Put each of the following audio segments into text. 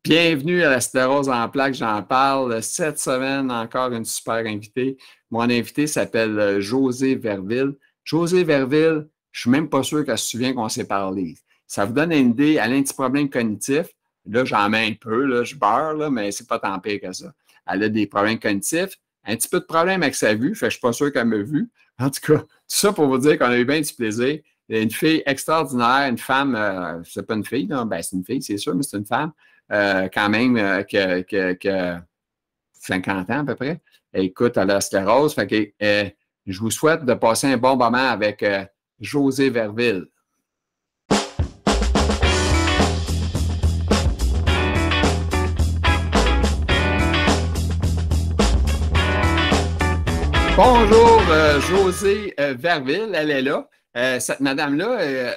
Bienvenue à la sclérose en plaques, j'en parle. Cette semaine, encore une super invitée. Mon invité s'appelle Josée Verville. Josée Verville, je suis même pas sûr qu'elle se souvient qu'on s'est parlé. Ça vous donne une idée, elle a un petit problème cognitif. Là, j'en mets un peu, là, je beurre, là, mais c'est pas tant pire que ça. Elle a des problèmes cognitifs, un petit peu de problème avec sa vue, fait que je suis pas sûr qu'elle m'a vu. En tout cas, tout ça pour vous dire qu'on a eu bien du plaisir. Une fille extraordinaire, une femme, c'est pas une fille, là. Ben, c'est une fille, c'est sûr, mais c'est une femme. Quand même que 50 ans à peu près. Écoute, elle a la sclérose. Fait que, je vous souhaite de passer un bon moment avec Josée Verville. Bonjour, Josée Verville, elle est là. Cette madame-là, elle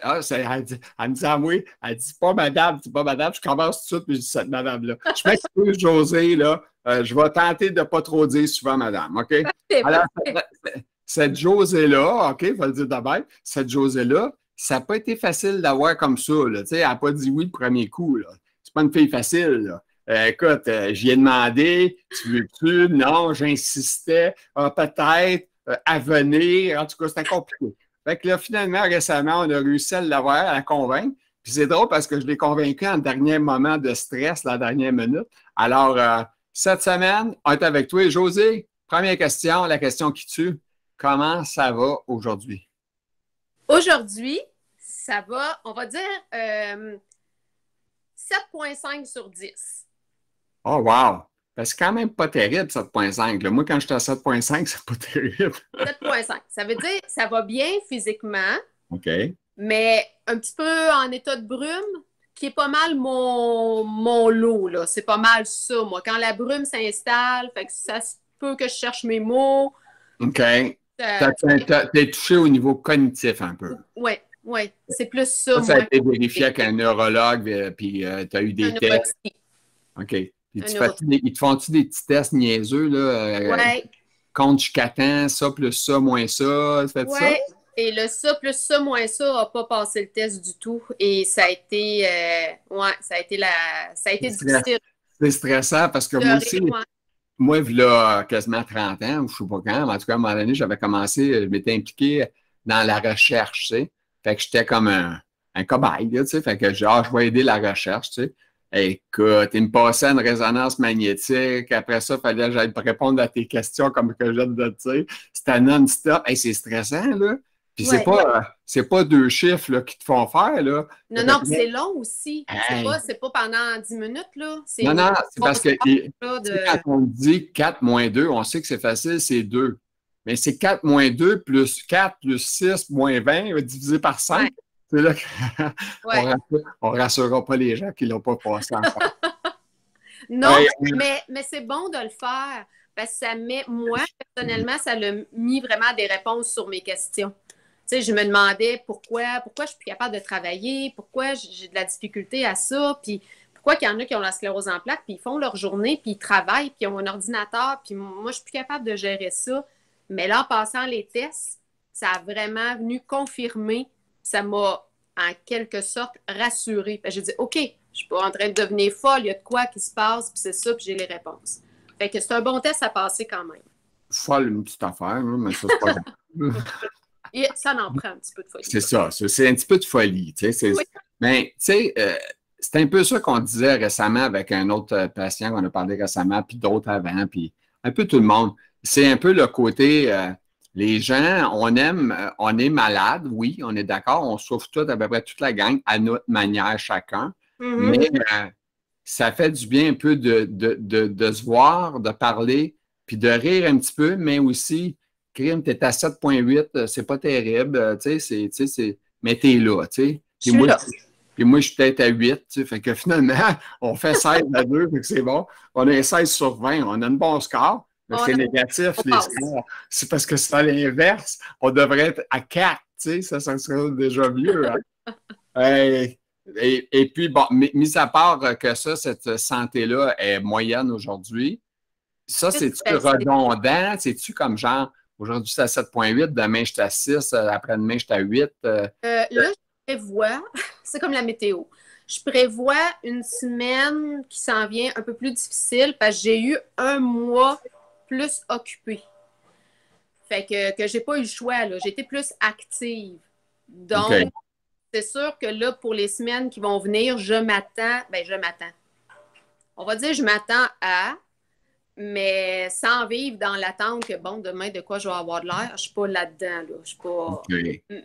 me dit à moi, elle dit pas madame, c'est pas madame, je commence tout de suite, puis je dis cette madame-là. Je m'excuse, Josée, là, je vais tenter de ne pas trop dire souvent madame, OK? Alors, cette Josée-là, OK, je vais le dire d'abord, cette Josée-là, ça n'a pas été facile d'avoir comme ça, là, tu sais, elle n'a pas dit oui le premier coup, là. C'est pas une fille facile, là. Écoute, j'y ai demandé, tu veux-tu? Non, j'insistais, peut-être, à venir, en tout cas, c'était compliqué. Fait que là, finalement, récemment, on a réussi à l'avoir, à la convaincre. Puis c'est drôle parce que je l'ai convaincu en dernier moment de stress, la dernière minute. Alors, cette semaine, on est avec toi. Josée, première question, la question qui tue. Comment ça va aujourd'hui? Aujourd'hui, ça va, on va dire 7,5 sur 10. Oh, wow! Ben, c'est quand même pas terrible, 7,5. Moi, quand j'étais à 7,5, c'est pas terrible. 7,5. Ça veut dire que ça va bien physiquement, OK. mais un petit peu en état de brume, qui est pas mal mon lot, là. C'est pas mal ça, moi. Quand la brume s'installe, fait que ça se peut que je cherche mes mots. OK. Ça- T'es touché au niveau cognitif un peu. ouais, ouais. C'est plus ça, Ça a moi. été vérifié avec un neurologue, puis tu as eu Un des tests. neurologue. OK. Puis Un neurologue. ils te font-tu des petits tests niaiseux, là? Ouais. Compte jusqu'à temps, ça plus ça, moins ça, tu fais ça? Ouais, et le ça plus ça moins ça n'a pas passé le test du tout. Et ça a été, ouais, ça a été difficile. C'est stressant parce que moi Pleurer, aussi, ouais. moi, il y a quasiment 30 ans, ou je ne sais pas quand, mais en tout cas, à un moment donné, j'avais commencé, je m'étais impliqué dans la recherche, tu sais. Fait que j'étais comme un cobaye, là, tu sais. Fait que genre, je vais aider la recherche, tu sais. Écoute, il me passait une résonance magnétique. Après ça, il fallait que j'aille répondre à tes questions comme que je viens de te dire. C'était non-stop. Hey, c'est stressant, là. Puis Ouais. c'est pas deux chiffres là, qui te font faire, là. Non, non, puis c'est long aussi. Hey. C'est pas pendant 10 minutes, là. C'est Non, une non, c'est parce que là, quand de... on dit 4 moins 2, on sait que c'est facile, c'est 2. Mais c'est 4 moins 2 plus 4 plus 6 moins 20 divisé par 5. Ouais, C'est là qu'on ne rassurera pas les gens qui ne l'ont pas passé encore. non, Hey, mais c'est bon de le faire parce que ça met, moi, personnellement, ça l'a mis vraiment des réponses sur mes questions. Tu sais, je me demandais pourquoi je suis plus capable de travailler, pourquoi j'ai de la difficulté à ça, puis pourquoi qu'il y en a qui ont la sclérose en plaques, puis ils font leur journée, puis ils travaillent, puis ils ont un ordinateur, puis moi, je suis plus capable de gérer ça. Mais là, en passant les tests, ça a vraiment venu confirmer, ça m'a en quelque sorte rassurée. J'ai dit, OK, je suis pas en train de devenir folle, il y a de quoi qui se passe, puis c'est ça, puis j'ai les réponses. Fait que c'est un bon test à passer quand même. folle, une petite affaire, hein, mais ça, c'est pas grave. Et ça en prend un petit peu de folie. C'est ça, c'est un petit peu de folie. Tu sais, Oui. mais, tu sais, c'est un peu ça qu'on disait récemment avec un autre patient qu'on a parlé récemment, puis d'autres avant, puis un peu tout le monde. C'est un peu le côté, les gens, on est malade, oui, on est d'accord, on souffre tout, à peu près toute la gang, à notre manière chacun, mais ça fait du bien un peu de se voir, de parler, puis de rire un petit peu, mais aussi crime, t'es à 7,8, c'est pas terrible, tu sais, mais t'es là, tu sais. Je suis là. Puis moi, je suis peut-être à 8, tu sais, fait que finalement, on fait 16 à 2, fait que c'est bon. On est 16 sur 20, on a un bon score, mais c'est négatif, les scores. C'est parce que c'est à l'inverse, on devrait être à 4, tu sais, ça serait déjà mieux, hein. Et puis, bon, mis à part que ça, cette santé-là est moyenne aujourd'hui, ça, c'est-tu redondant? C'est-tu comme genre, aujourd'hui, c'est à 7,8, demain, je suis à 6, après-demain, je suis à 8? Là, je prévois, c'est comme la météo. je prévois une semaine qui s'en vient un peu plus difficile parce que j'ai eu un mois plus occupé. Fait que j'ai pas eu le choix, là. J'ai été plus active. Donc, OK. c'est sûr que là, pour les semaines qui vont venir, je m'attends. Ben, je m'attends. On va dire je m'attends à, mais sans vivre dans l'attente que, bon, demain, de quoi je vais avoir de l'air. Je suis pas là-dedans, là. Je suis pas. OK.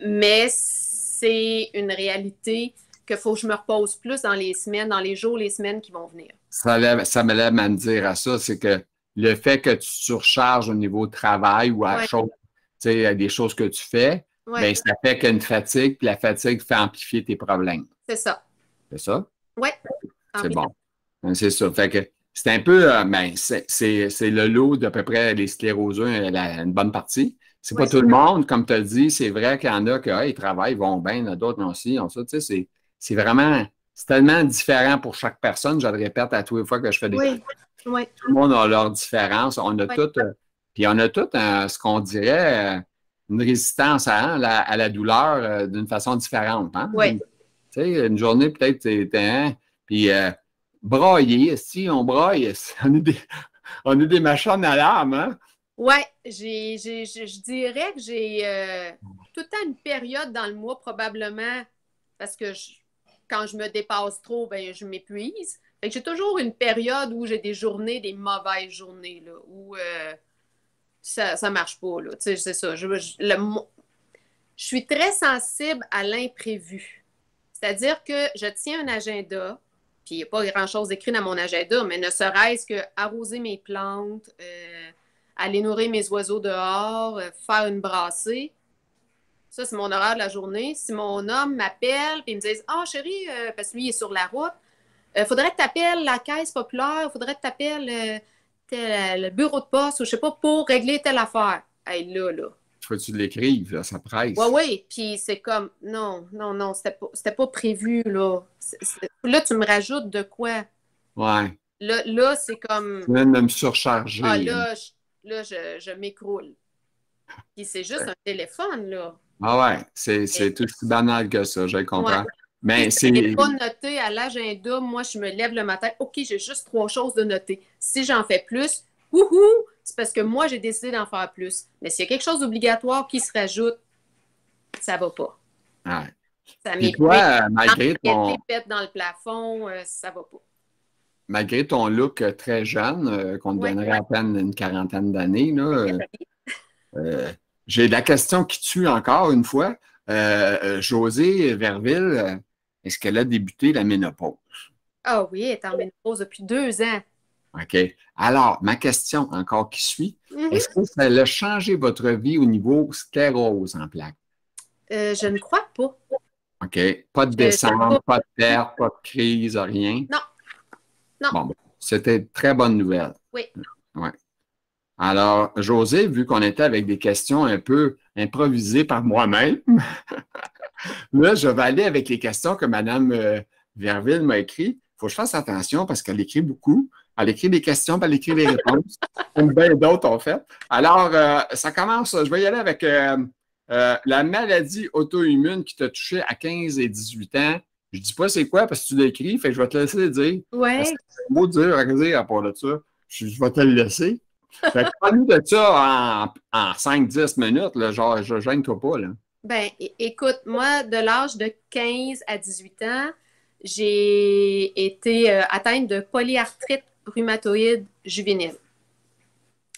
Mais c'est une réalité qu'il faut que je me repose plus dans les semaines, dans les jours, les semaines qui vont venir. Ça me lève à me dire à ça, c'est que le fait que tu surcharges au niveau travail ou à Ouais, chose, tu sais, à des choses que tu fais, ouais, bien, ça fait qu'il y a une fatigue, puis la fatigue fait amplifier tes problèmes. c'est ça. C'est ça? Ouais, C'est envie. bon. C'est ça. Fait que c'est un peu, ben, c'est le lot d'à peu près les scléroseux, une bonne partie. C'est pas Ouais, tout le monde, comme tu as dit, c'est vrai qu'il y en a qui ils travaillent, ils vont bien, il y en a d'autres non aussi, ont ça. Tu sais, c'est vraiment, c'est tellement différent pour chaque personne. Je le répète à tous les fois que je fais des. oui, oui, Tout le monde a leur différence. On a oui, tout, puis on a tout ce qu'on dirait une résistance à la douleur d'une façon différente. Hein? oui. Tu sais, une journée, peut-être, hein, puis brailler, si on braille, on est des machins à l'âme, hein? Ouais, je dirais que j'ai tout le temps une période dans le mois, probablement, parce que quand je me dépasse trop, ben, je m'épuise. Fait que j'ai toujours une période où j'ai des journées, des mauvaises journées, là, où ça marche pas, là. Tu sais, c'est ça. Je suis très sensible à l'imprévu. C'est-à-dire que je tiens un agenda, puis il n'y a pas grand-chose écrit dans mon agenda, mais ne serait-ce que arroser mes plantes, aller nourrir mes oiseaux dehors, faire une brassée. Ça, c'est mon horaire de la journée. Si mon homme m'appelle et il me dit « Ah, chérie, parce que lui, il est sur la route, faudrait que tu appelles la caisse populaire, faudrait que tu appelles le bureau de poste, ou je sais pas, pour régler telle affaire. » Hey, là. Faut que tu l'écrives, là, ça Ouais, presse. oui, puis c'est comme, non, c'était pas prévu, là. Là, tu me rajoutes de quoi? Ouais. Là, c'est comme, Tu viens de me ah, surcharger. Hein. je m'écroule. Puis c'est juste un téléphone, là. Ah ouais, Et- c'est aussi banal que ça, je ouais. comprends. Puis Mais si je c'est. n'ai pas noté à l'agenda, moi, je me lève le matin, OK, j'ai juste 3 choses de noter. Si j'en fais plus, wouhou, c'est parce que moi, j'ai décidé d'en faire plus. Mais s'il y a quelque chose d'obligatoire qui se rajoute, ça va pas. Ouais. Ça Puis m'épuise. toi, L'anxiété pète dans le plafond, ça va pas. malgré ton look très jeune, qu'on te Ouais. donnerait à peine une quarantaine d'années, là, euh, j'ai la question qui tue encore une fois. Josée Verville, est-ce qu'elle a débuté la ménopause? Ah oui, elle est en ménopause depuis 2 ans. OK. Alors, ma question encore qui suit, Mhm. est-ce que ça a changé votre vie au niveau sclérose en plaques? Je ne crois pas. OK. Pas de J'aime descente, pas. pas de perte, pas de crise, rien? Non, non, Bon, ben, c'était une très bonne nouvelle. oui. Ouais. Alors, José, vu qu'on était avec des questions un peu improvisées par moi-même, là, je vais aller avec les questions que Mme Verville m'a écrites. Il faut que je fasse attention parce qu'elle écrit beaucoup. Elle écrit des questions, puis elle écrit des réponses, comme bien d'autres ont fait. Alors, ça commence, je vais y aller avec la maladie auto-immune qui t'a touché à 15 et 18 ans. Je ne dis pas c'est quoi parce que tu l'écris, fait que je vais te laisser le dire. Parce Ouais. que c'est un mot dur à dire à part de ça. Je vais te le laisser. Fait que parle-nous de ça en 5-10 minutes, là, genre, je gêne-toi pas, là. Ben, écoute, moi, de l'âge de 15 à 18 ans, j'ai été atteinte de polyarthrite rhumatoïde juvénile.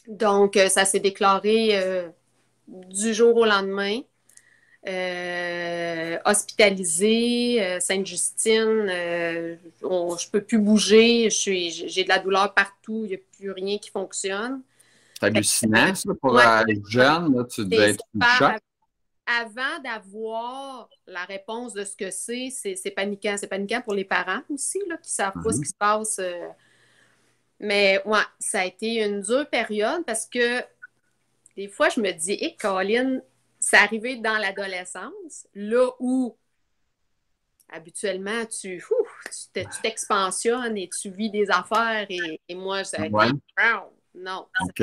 Donc, ça s'est déclaré du jour au lendemain. Hospitalisée, Sainte-Justine, je peux plus bouger, j'ai de la douleur partout, il n'y a plus rien qui fonctionne. C'est hallucinant, ça, pour Ouais, être jeune, là, tu devais être sous le choc. avant d'avoir la réponse de ce que c'est paniquant. C'est paniquant pour les parents aussi, là, qui ne savent pas ce qui se passe. Mais ouais, ça a été une dure période parce que des fois, je me dis, hé, Colin, c'est arrivé dans l'adolescence, là où habituellement tu t'expansionnes et tu vis des affaires et moi, ça a Ouais. été non. OK.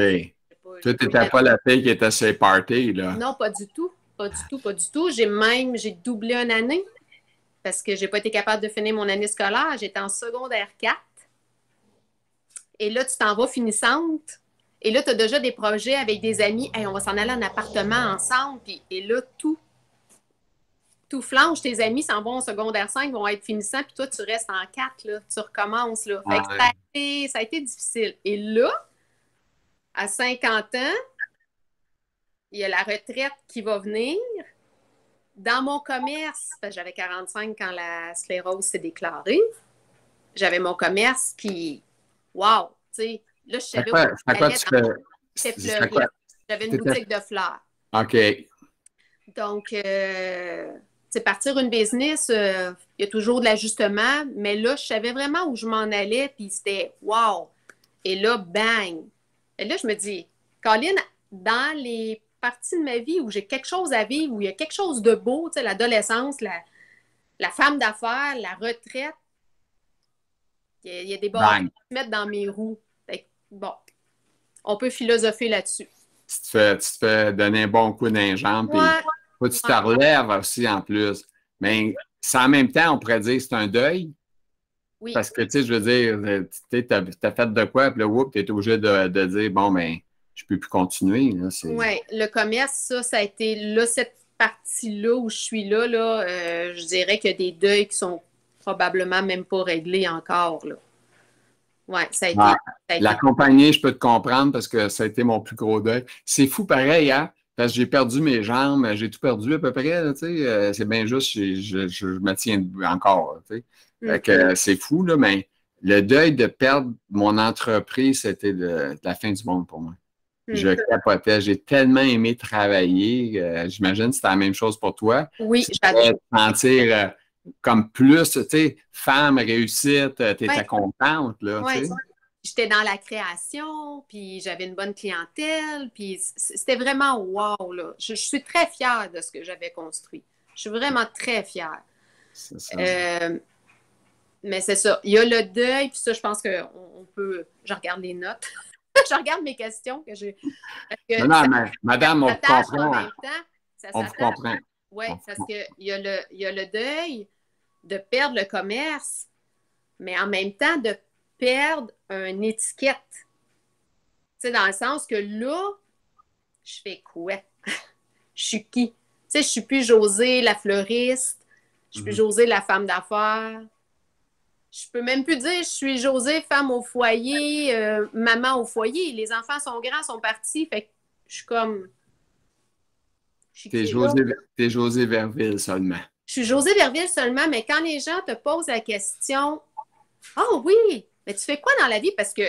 Tu n'étais pas la fille qui était chez Party, là. Non, pas du tout. Pas du tout, pas du tout. J'ai doublé une année. parce que j'ai pas été capable de finir mon année scolaire. J'étais en secondaire 4. Et là, tu t'en vas finissante. Et là, tu as déjà des projets avec des amis. Hey, on va s'en aller en appartement ensemble. Puis, et là, tout flanche. Tes amis s'en vont au secondaire 5, vont être finissants. Puis toi, tu restes en 4. Là. Tu recommences. Là. Fait que ça a été difficile. Et là, à 50 ans, il y a la retraite qui va venir. Dans mon commerce, j'avais 45 quand la sclérose s'est déclarée. J'avais mon commerce, puis wow, tu sais, là, je savais où j'allais dans. J'avais une boutique de fleurs. OK. Donc, partir une business, il y a toujours de l'ajustement, mais là, je savais vraiment où je m'en allais, puis c'était wow. Et là, bang! Et là, je me dis, Colin, dans les partie de ma vie où j'ai quelque chose à vivre, où il y a quelque chose de beau, tu sais, l'adolescence, la femme d'affaires, la retraite. Il y a des barres qui se mettent dans mes roues. Fait que, bon, on peut philosopher là-dessus. Tu te fais donner un bon coup d'un jambe, puis faut que tu te relèves aussi en plus. Mais en même temps, on pourrait dire que c'est un deuil. Oui. Parce que, tu sais, je veux dire, tu as fait de quoi, puis là, tu es obligé de dire, bon, ben, je ne peux plus continuer. Oui, le commerce, ça a été là, cette partie-là où je suis là, je dirais qu'il y a des deuils qui sont probablement même pas réglés encore. Oui, ça a été. L'accompagner, je peux te comprendre parce que ça a été mon plus gros deuil. C'est fou pareil, hein? Parce que j'ai perdu mes jambes, j'ai tout perdu à peu près, tu sais. C'est bien juste, je me tiens debout encore, tu sais. Fait que c'est fou, là, mais le deuil de perdre mon entreprise, c'était la fin du monde pour moi. Je capotais. J'ai tellement aimé travailler. J'imagine que c'était la même chose pour toi. Oui, j'adore. Te sentir comme plus, tu sais, femme, réussite, tu étais contente, là, tu sais. J'étais dans la création, puis j'avais une bonne clientèle, puis c'était vraiment wow, là. Je suis très fière de ce que j'avais construit. Je suis vraiment très fière. C'est ça. Mais c'est ça. Il y a le deuil, puis ça, je pense qu'on peut... Je regarde les notes. Je regarde mes questions que j'ai. Non, mais madame, on vous comprend. En même temps, on vous comprend. Oui, parce qu'il y a le deuil de perdre le commerce, mais en même temps de perdre une étiquette. Tu sais, dans le sens que là, je fais quoi? Je suis qui? Tu sais, je suis plus Josée, la fleuriste. Je suis plus Josée, la femme d'affaires. Je peux même plus dire je suis Josée, femme au foyer, maman au foyer. Les enfants sont grands, sont partis. Fait que je suis comme. T'es Josée Verville seulement. Je suis Josée Verville seulement, mais quand les gens te posent la question oh oui, mais tu fais quoi dans la vie? Parce que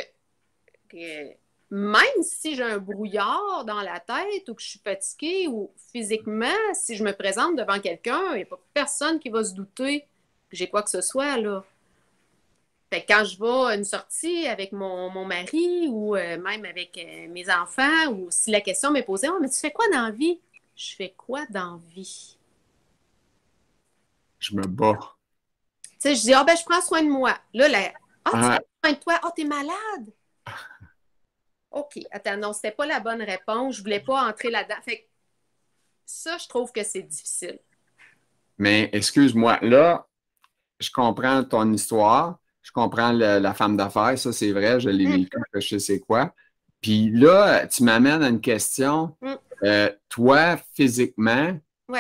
même si j'ai un brouillard dans la tête ou que je suis fatiguée ou physiquement, si je me présente devant quelqu'un, il n'y a pas personne qui va se douter que j'ai quoi que ce soit, là. Fait que quand je vais à une sortie avec mon mari ou même avec mes enfants, ou si la question m'est posée, oh, mais tu fais quoi dans la vie? Je fais quoi dans la vie? Je me bats. Tu sais, je dis, ah, ben, je prends soin de moi. Là, tu prends soin de toi? Ah, t'es malade? OK. Attends, non, c'était pas la bonne réponse. Je voulais pas entrer là-dedans. Fait que ça, je trouve que c'est difficile. Mais excuse-moi, là, je comprends ton histoire. Je comprends la femme d'affaires, ça c'est vrai, je l'ai vécu, je sais c'est quoi. Puis là, tu m'amènes à une question. Toi, physiquement,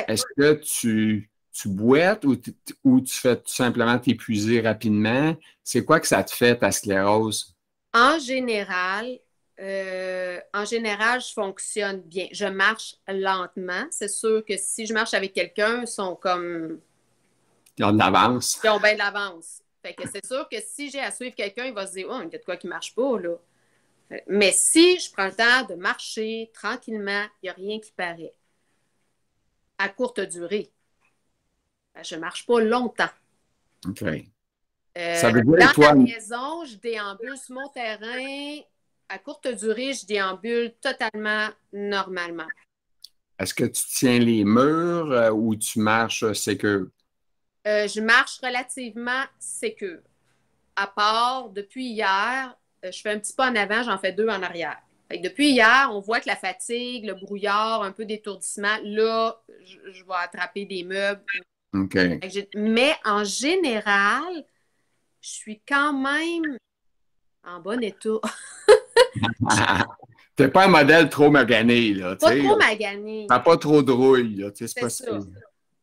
est-ce que tu boites ou tu fais tout simplement t'épuiser rapidement? C'est quoi que ça te fait, ta sclérose? En général, je fonctionne bien. Je marche lentement. C'est sûr que si je marche avec quelqu'un, ils sont comme... Ils ont de l'avance. Ils ont bien de l'avance. Fait que c'est sûr que si j'ai à suivre quelqu'un, il va se dire « Oh, il y a de quoi qui ne marche pas, là. » Mais si je prends le temps de marcher tranquillement, il n'y a rien qui paraît. À courte durée. Je ne marche pas longtemps. OK. Ça veut dire, dans toi... la maison, je déambule sur mon terrain. À courte durée, je déambule totalement normalement. Est-ce que tu tiens les murs ou tu marches sécure? Je marche relativement sécure. À part, depuis hier, je fais un petit pas en avant, j'en fais 2 en arrière. Fait que depuis hier, on voit que la fatigue, le brouillard, un peu d'étourdissement, là, je vais attraper des meubles. OK. Mais en général, je suis quand même en bon état. T'es pas un modèle trop magané, là, tu Pas sais. trop magané. T'as pas trop de rouille, là, tu sais, c'est C'est pas ça. si...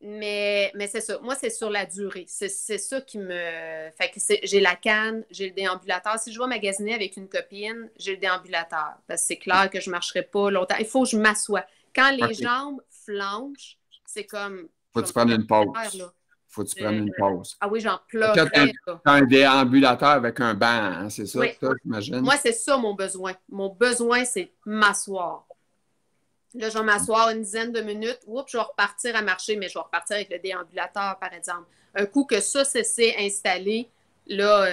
Mais c'est ça. Moi, c'est sur la durée. C'est ça qui me. Fait que j'ai la canne, j'ai le déambulateur. Si je vais magasiner avec une copine, j'ai le déambulateur. Parce que c'est clair que je ne marcherai pas longtemps. Il faut que je m'assoie. Quand les OK. jambes flanchent, c'est comme. Faut Je que vais tu prennes une me faire, pause. là. Faut que tu prennes une pause. Ah oui, j'en Toi, t'as pleurerais, là. un déambulateur avec un banc, hein, c'est ça, Oui. toi, j'imagine? Moi, c'est ça mon besoin. Mon besoin, c'est m'asseoir. Là, je vais m'asseoir une dizaine de minutes. Oups, je vais repartir à marcher, mais je vais repartir avec le déambulateur, par exemple. Un coup que ça, c'est installé, là,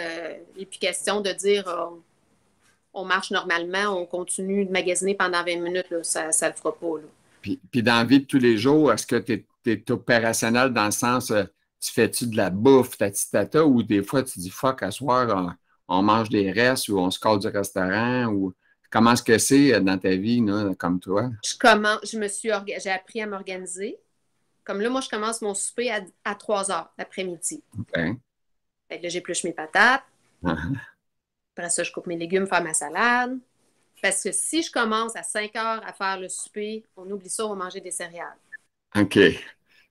il n'est plus question de dire on marche normalement, on continue de magasiner pendant 20 minutes. Là, ça ne le fera pas. Là. Puis dans la vie de tous les jours, est-ce que tu es opérationnel dans le sens, tu fais-tu de la bouffe, tata, ou des fois tu dis fuck, à soir, on mange des restes ou on se colle du restaurant, ou comment est-ce que c'est dans ta vie, là, comme toi? J'ai appris à m'organiser. Comme là, moi, je commence mon souper à 3 heures l'après-midi. OK. Fait que là, j'épluche mes patates. Uh-huh. Après ça, je coupe mes légumes, faire ma salade. Parce que si je commence à 5 heures à faire le souper, on oublie ça, on va manger des céréales. OK.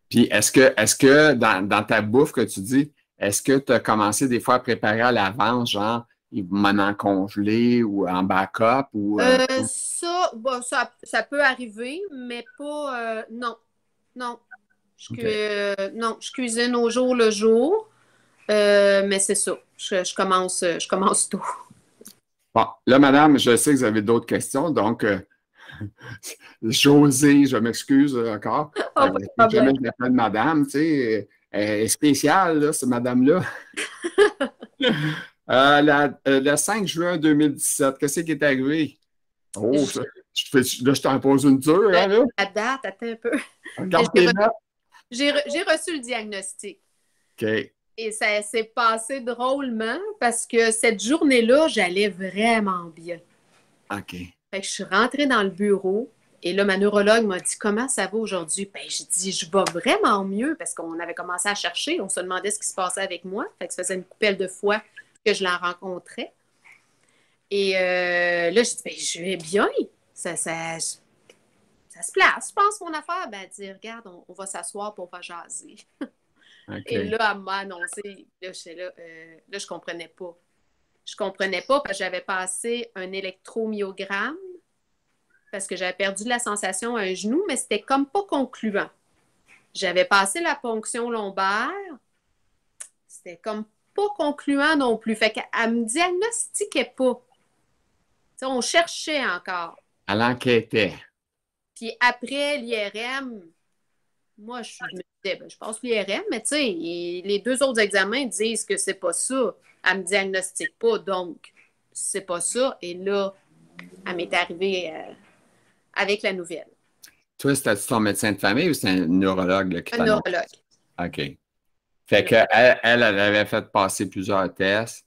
Puis est-ce que dans ta bouffe que tu dis, est-ce que tu as commencé des fois à préparer à l'avance, genre, ils m'en en congelé ou en backup ou Ça peut arriver, mais pas. Non. Non. Non, je cuisine au jour le jour. Mais c'est ça. Je commence tôt. bon, là, madame, je sais que vous avez d'autres questions, donc Josée, je m'excuse encore. Oh, pas de problème. Jamais je l'appelle madame, tu sais, elle est spéciale, là, cette madame-là. Le 5 juin 2017, qu'est-ce qui est arrivé? Oh, là, je t'en pose une dure, hein, là. La date, attends un peu. Regarde tes notes. J'ai reçu le diagnostic. OK. Et ça s'est passé drôlement parce que cette journée-là, j'allais vraiment bien. OK. Fait que je suis rentrée dans le bureau et là, ma neurologue m'a dit comment ça va aujourd'hui? Ben, j'ai dit je vais vraiment mieux parce qu'on avait commencé à chercher, on se demandait ce qui se passait avec moi. Fait que ça faisait une coupelle de fois que je la rencontrais. Et là, j'ai dit ben, je vais bien. Ça se place, je pense, mon affaire. Ben, elle dit regarde, on va s'asseoir pour on va jaser. OK. Et là, elle m'a annoncé, là, je comprenais pas. Je comprenais pas parce que j'avais passé un électromyogramme parce que j'avais perdu de la sensation à un genou, mais c'était comme pas concluant. J'avais passé la ponction lombaire, c'était comme pas concluant non plus. Fait qu'elle me diagnostiquait pas. T'sais, on cherchait encore. Elle enquêtait. Puis après l'IRM, moi, je me disais, ben, je passe l'IRM, mais tu sais, les 2 autres examens disent que c'est pas ça. Elle me diagnostique pas, donc c'est pas ça. Et là, elle m'est arrivée avec la nouvelle. Toi, c'était-tu ton médecin de famille ou c'est un neurologue là, qui t'a Un neurologue. OK. Fait qu'elle avait fait passer plusieurs tests,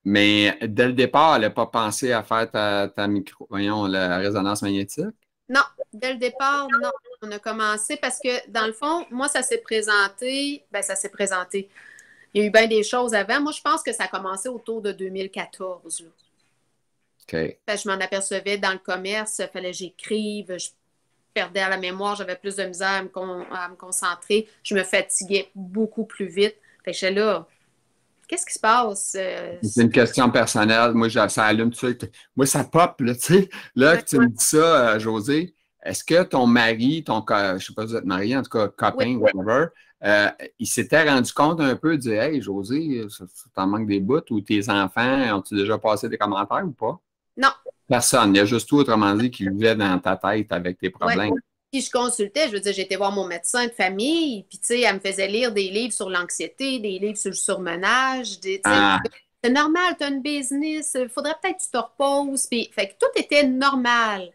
mais dès le départ, elle n'a pas pensé à faire la résonance magnétique? Non, dès le départ, non. On a commencé parce que, dans le fond, moi, ça s'est présenté. Ben, ça s'est présenté. Il y a eu bien des choses avant. Moi, je pense que ça a commencé autour de 2014. Là. OK. Parce que je m'en apercevais dans le commerce, il fallait que j'écrive, je perdais à la mémoire, j'avais plus de misère à me concentrer, je me fatiguais beaucoup plus vite. Fait que j'étais là, qu'est-ce qui se passe? C'est une question personnelle. Moi, ça allume tout de suite. Moi, ça pop, là, tu sais. Là, que tu me dis ça, José, est-ce que ton mari, je ne sais pas si vous êtes marié, en tout cas, copain, whatever, il s'était rendu compte un peu, dit hey, José, ça t'en manque des bouts, ou tes enfants ont-ils déjà passé des commentaires ou pas? Non. Personne. Il y a juste toi, autrement dit, qui vivait dans ta tête avec tes problèmes. Ouais. Puis je consultais, je veux dire, j'étais voir mon médecin de famille, puis tu sais, elle me faisait lire des livres sur l'anxiété, des livres sur le surmenage. C'est normal, tu as une business, il faudrait peut-être que tu te reposes. Puis, fait que tout était normal.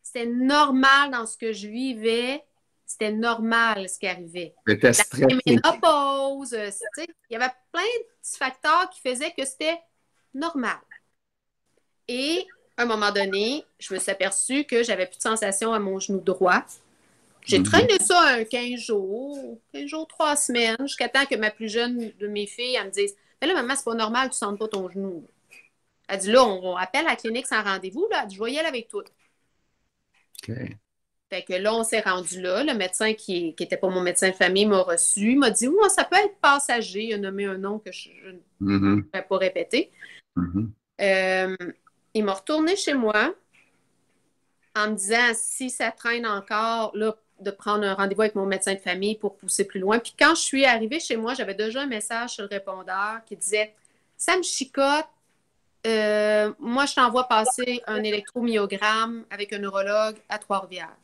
C'était normal dans ce que je vivais. C'était normal ce qui arrivait. C'était stressé. La ménopause, il y avait plein de petits facteurs qui faisaient que c'était normal. Et à un moment donné, je me suis aperçue que j'avais plus de sensation à mon genou droit. J'ai traîné ça un 15 jours, 3 semaines, jusqu'à temps que ma plus jeune de mes filles, elle me dise, mais là, maman, c'est pas normal, tu sens pas ton genou. Elle dit, là, on appelle à la clinique sans rendez-vous, là. Elle dit, je vais y aller avec toi. OK. Fait que là, on s'est rendu là. Le médecin qui était pas mon médecin de famille m'a reçu. Il m'a dit, oui, ça peut être passager. Il a nommé un nom que je ne vais pas répéter. Il m'a retourné chez moi en me disant, si ça traîne encore, là, de prendre un rendez-vous avec mon médecin de famille pour pousser plus loin. Puis quand je suis arrivée chez moi, j'avais déjà un message sur le répondeur qui disait, ça me chicote. Moi, je t'envoie passer un électromyogramme avec un neurologue à Trois-Rivières.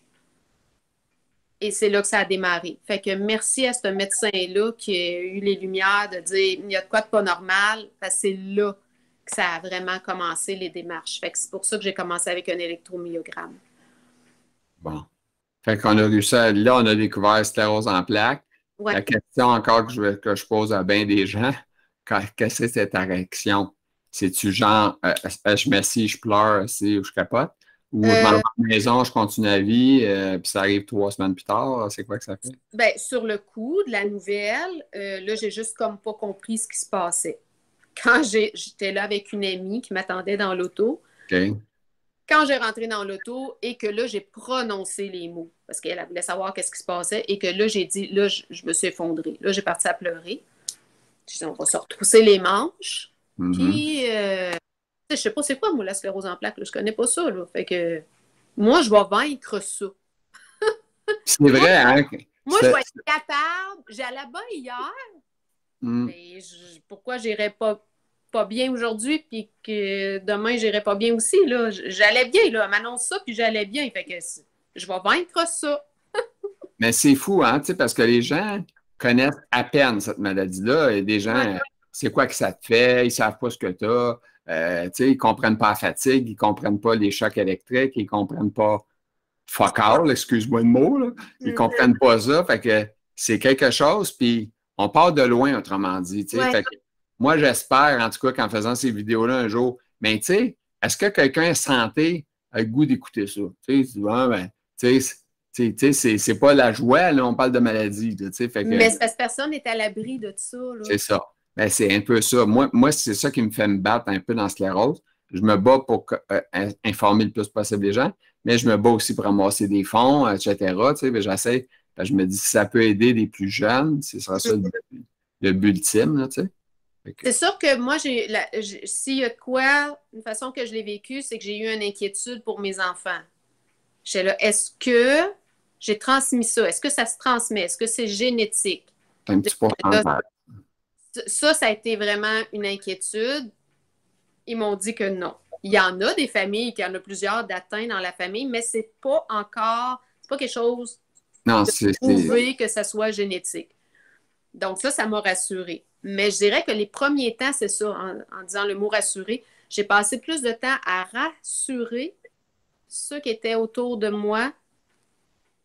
Et c'est là que ça a démarré. Fait que merci à ce médecin-là qui a eu les lumières de dire il y a de quoi de pas normal. C'est là que ça a vraiment commencé les démarches. Fait que c'est pour ça que j'ai commencé avec un électromyogramme. Bon. Fait qu'on a réussi à, là, on a découvert sclérose en plaques. Ouais. La question encore que je pose à bien des gens, qu'est-ce que c'est ta réaction? C'est-tu genre, je m'assieds, je pleure, ou je capote? Ou dans la maison, je continue la vie, puis ça arrive 3 semaines plus tard, c'est quoi que ça fait? Ben, sur le coup de la nouvelle, là, j'ai juste comme pas compris ce qui se passait. Quand j'étais là avec une amie qui m'attendait dans l'auto, quand j'ai rentré dans l'auto et que là, j'ai prononcé les mots, parce qu'elle voulait savoir qu'est-ce qui se passait, et que là, j'ai dit, là, je me suis effondrée. Là, j'ai parti à pleurer. J'ai dit, on va se retrousser les manches. Puis, je sais pas c'est quoi, moi, la sclérose en plaques. Là. Je connais pas ça. Là. Fait que moi, je vais vaincre ça. C'est vrai, hein? Moi, je vais être capable. J'allais bien hier. Mais pourquoi j'irais pas bien aujourd'hui, puis que demain, j'irais pas bien aussi? Là? J'allais bien, là. Elle m'annonce ça, puis j'allais bien. Fait que je vais vaincre ça. Mais c'est fou, hein? Parce que les gens connaissent à peine cette maladie-là. Et des gens, c'est quoi que ça te fait? Ils savent pas ce que tu as. Ils ne comprennent pas la fatigue, ils ne comprennent pas les chocs électriques, ils ne comprennent pas fuck all, excuse-moi le mot, là. Ils ne comprennent pas ça. Fait que c'est quelque chose, puis on part de loin, autrement dit. Fait que moi, j'espère, en tout cas, qu'en faisant ces vidéos-là un jour, mais est-ce que quelqu'un santé a le goût d'écouter ça? C'est pas la joie, là, on parle de maladie. Fait que, mais c'est parce que personne n'est à l'abri de ça. C'est ça. Ben, c'est un peu ça. Moi c'est ça qui me fait me battre un peu dans sclérose. Je me bats pour informer le plus possible les gens, mais je me bats aussi pour ramasser des fonds, etc. J'essaie. Je me dis si ça peut aider les plus jeunes, ce sera ça le but ultime. C'est sûr que moi, s'il y a de quoi, une façon que je l'ai vécu, c'est que j'ai eu une inquiétude pour mes enfants. J'étais là, est-ce que j'ai transmis ça? Est-ce que ça se transmet? Est-ce que c'est génétique? Un petit pourcentage. Ça a été vraiment une inquiétude. Ils m'ont dit que non. Il y en a des familles, qu'il y en a plusieurs d'atteints dans la famille, mais c'est pas quelque chose de prouvé que ça soit génétique. Donc ça m'a rassurée. Mais je dirais que les premiers temps, c'est ça, en disant le mot rassurer, j'ai passé plus de temps à rassurer ceux qui étaient autour de moi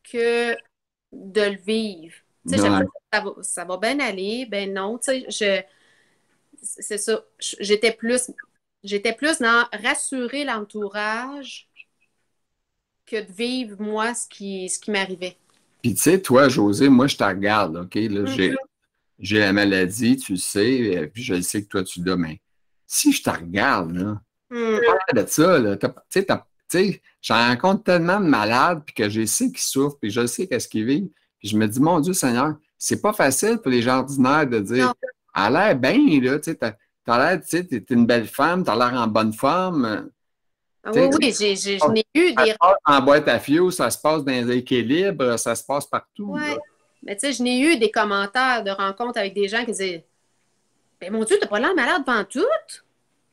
que de le vivre. Ça va bien aller, ben non, c'est ça. J'étais plus dans rassurer l'entourage que de vivre, moi, ce qui m'arrivait. Puis, tu sais, toi, Josée, moi, je te regarde, OK? Là, j'ai la maladie, tu le sais, puis je le sais que toi, tu l'as, mais si je te regarde, là, de ça, là, tu sais, j'en rencontre tellement de malades, puis que je sais qu'ils souffrent, puis je sais qu'est-ce qu'ils vivent, puis je me dis, mon Dieu Seigneur, c'est pas facile pour les gens ordinaires de dire, elle a l'air bien, là, tu sais, t'as l'air, tu sais, t'es une belle femme, t'as l'air en bonne forme. Oui, je n'ai eu des... Ça se passe en boîte à fioul, ça se passe dans les équilibres, ça se passe partout. Oui, mais tu sais, je n'ai eu des commentaires de rencontres avec des gens qui disaient, ben mon Dieu, t'as pas l'air malade pantoute,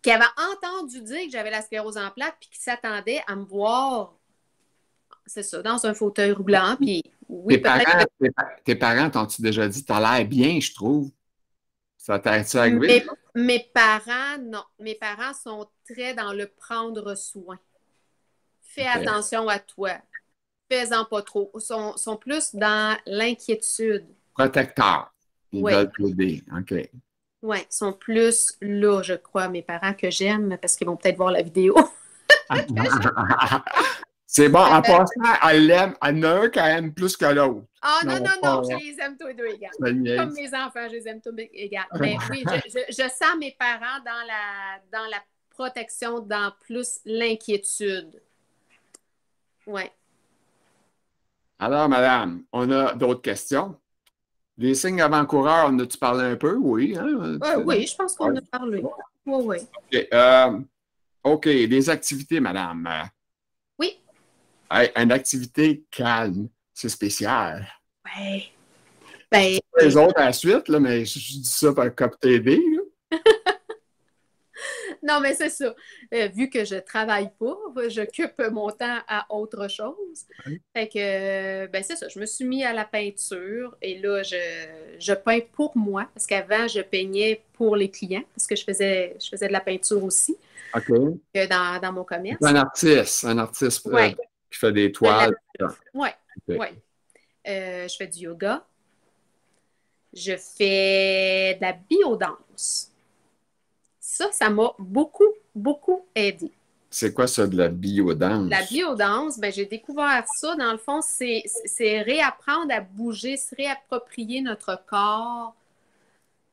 qui avaient entendu dire que j'avais la sclérose en plaques, puis qui s'attendaient à me voir, c'est ça, dans un fauteuil roulant, puis oui, tes parents t'ont-tu déjà dit, t'as l'air bien, je trouve? Ça t'est arrivé? Mes parents, non. Mes parents sont très dans le prendre soin. Fais attention à toi. Fais-en pas trop. Sont plus dans l'inquiétude. Protecteur. Ils veulent t'aider. OK. Oui, ils sont plus là, je crois, mes parents que j'aime, parce qu'ils vont peut-être voir la vidéo. C'est bon, en passant, elle l'aime, elle en a un qu'elle aime plus que l'autre. Ah non, Non, non, pas non, je vrai. les aime tous les deux égales. Ça niaise. Comme mes enfants, je les aime tous égales. Mais oui, je sens mes parents dans la protection, dans plus l'inquiétude. Oui. Alors, madame, on a d'autres questions. Les signes avant-coureurs, en as-tu parlé un peu? Oui, hein? Oui, je pense qu'on Ouais. a parlé. Oui, oui. OK, OK, les activités, madame. Oui. Hey, une activité calme, c'est spécial. Ouais. Je dis Ben, pas les autres à la suite, là, mais je dis ça pour t'aider, là. non, mais c'est ça. Vu que je travaille pas, j'occupe mon temps à autre chose. Ouais. Fait que, ben c'est ça. Je me suis mis à la peinture et là, je peins pour moi. Parce qu'avant, je peignais pour les clients parce que je faisais de la peinture aussi OK. dans mon commerce. Un artiste Ouais, qui fait des de la- toiles. ouais, OK. ouais. Je fais du yoga. Je fais de la biodance. Ça m'a beaucoup, beaucoup aidé. C'est quoi ça, de la La biodance? biodance, ben, j'ai découvert ça. Dans le fond, c'est réapprendre à bouger, se réapproprier notre corps.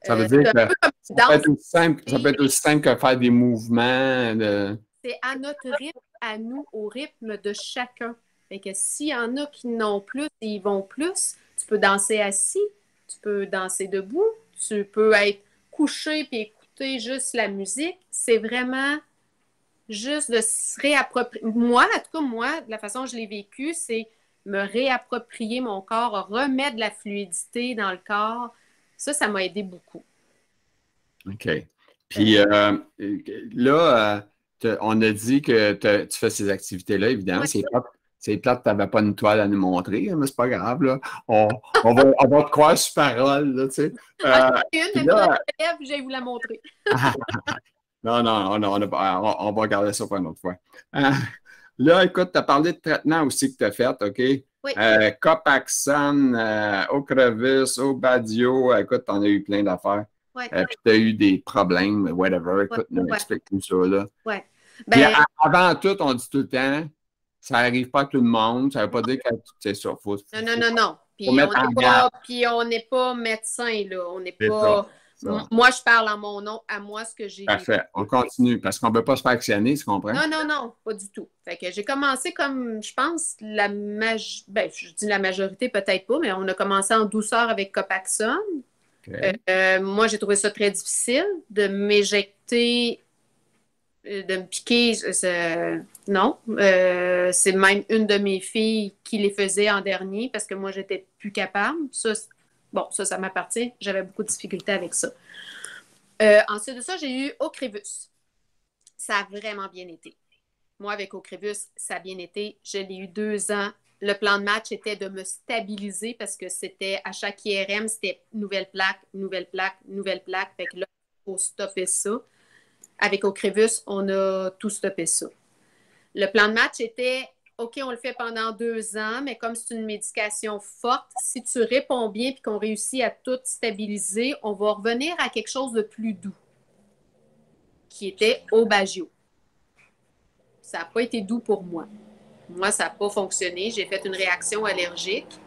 Ça veut C'est dire un que peu comme ça une peut danse. être aussi simple, ça peut être aussi simple que faire des mouvements de... C'est à notre rythme, à nous, au rythme de chacun. Fait que s'il y en a qui n'ont plus et ils vont plus, tu peux danser assis, tu peux danser debout, tu peux être couché puis écouter juste la musique. C'est vraiment juste de se réapproprier. Moi, en tout cas, moi, de la façon dont je l'ai vécu, c'est me réapproprier mon corps, remettre de la fluidité dans le corps. Ça m'a aidé beaucoup. OK. Puis là, on a dit que tu fais ces activités-là, évidemment. Ouais. C'est plate, tu n'avais pas une toile à nous montrer, hein, mais c'est pas grave, là. On va te croire sur parole, là, tu sais. Ah, j'en ai une, Puis mais il faudrait là, que je lève, je vais vous la montrer. non, non, non, on va regarder ça pour une autre fois. Là, écoute, tu as parlé de traitement aussi que tu as fait, OK? Oui. Copaxone, Ocrevus, Obadio, écoute, tu en as eu plein d'affaires. Ouais. Puis tu as eu des problèmes, whatever. Écoute, nous Ouais. explique tout ça, là. Ouais. Puis Ben, avant tout, on dit tout le temps, ça n'arrive pas à tout le monde. Ça ne veut pas dire que c'est ça. non. Faut mettre en garde. Puis on n'est pas médecin, là. On n'est C'est pas. ça. Moi, je parle en mon nom, à moi, ce que j'ai vécu. Parfait. On continue parce qu'on ne peut pas se faire actionner, tu comprends? Non, pas du tout. Fait que j'ai commencé comme, je pense, ben, je dis la majorité, peut-être pas, mais on a commencé en douceur avec Copaxone. OK. Moi, j'ai trouvé ça très difficile de m'éjecter, de me piquer. Non. C'est même une de mes filles qui les faisait en dernier parce que moi, j'étais plus capable. Ça m'appartient. J'avais beaucoup de difficultés avec ça. Ensuite de ça, j'ai eu Ocrevus. Ça a vraiment bien été. Moi, avec Ocrevus, ça a bien été. Je l'ai eu 2 ans. Le plan de match était de me stabiliser parce que c'était à chaque IRM, c'était nouvelle plaque, nouvelle plaque, nouvelle plaque. Fait que là, il faut stopper ça. Avec Ocrevus, on a tout stoppé ça. Le plan de match était OK, on le fait pendant 2 ans, mais comme c'est une médication forte, si tu réponds bien et qu'on réussit à tout stabiliser, on va revenir à quelque chose de plus doux, qui était Aubagio. Ça n'a pas été doux pour moi. Moi, ça n'a pas fonctionné. J'ai fait une réaction allergique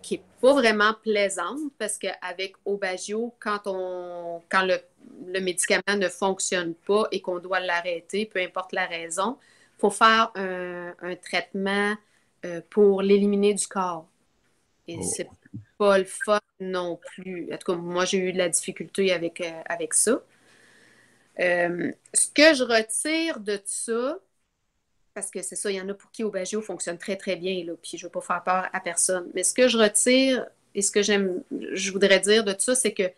qui n'est pas vraiment plaisante parce qu'avec Aubagio, quand le médicament ne fonctionne pas et qu'on doit l'arrêter, peu importe la raison, il faut faire un traitement pour l'éliminer du corps. Et c'est pas le fun non plus. En tout cas, moi, j'ai eu de la difficulté avec ça. Ce que je retire de ça, parce que c'est ça, il y en a pour qui Aubagio fonctionne très, très bien, là, puis je ne veux pas faire peur à personne. Mais ce que je retire et ce que je voudrais dire de ça, c'est que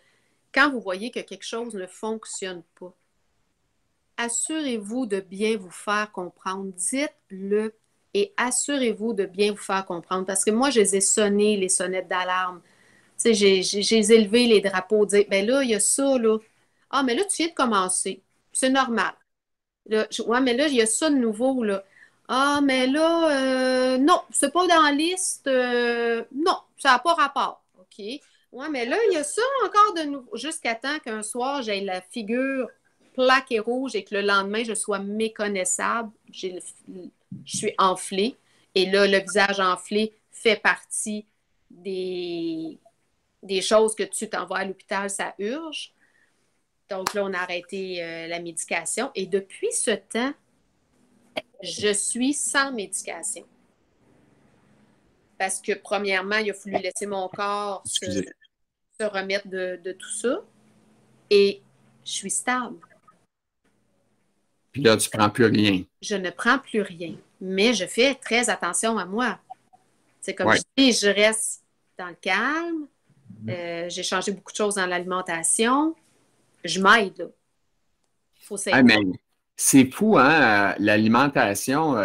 quand vous voyez que quelque chose ne fonctionne pas, assurez-vous de bien vous faire comprendre. Dites-le et assurez-vous de bien vous faire comprendre. Parce que moi, je les ai sonnés, les sonnettes d'alarme. Tu sais, j'ai élevé les drapeaux, dire, ben là, il y a ça, là. Ah, mais là, tu viens de commencer. C'est normal. Là, ouais, mais là, il y a ça de nouveau, là. Ah, mais là, non, c'est pas dans la liste. Non, ça n'a pas rapport. OK. Ouais, mais là, il y a ça encore de nouveau. Jusqu'à temps qu'un soir, j'ai la figure plaquée rouge et que le lendemain, je sois méconnaissable. je suis enflée. Et là, le visage enflé fait partie des choses que tu t'envoies à l'hôpital, ça urge. Donc là, on a arrêté la médication. Et depuis ce temps, je suis sans médication. Parce que, premièrement, il a fallu laisser mon corps se remettre de tout ça. Et je suis stable. Puis là, tu ne prends plus rien. Je ne prends plus rien. Mais je fais très attention à moi. C'est comme Ouais. je dis, je reste dans le calme. J'ai changé beaucoup de choses dans l'alimentation. Je m'aide, là. Il faut s'aider. Mais c'est fou, hein? L'alimentation,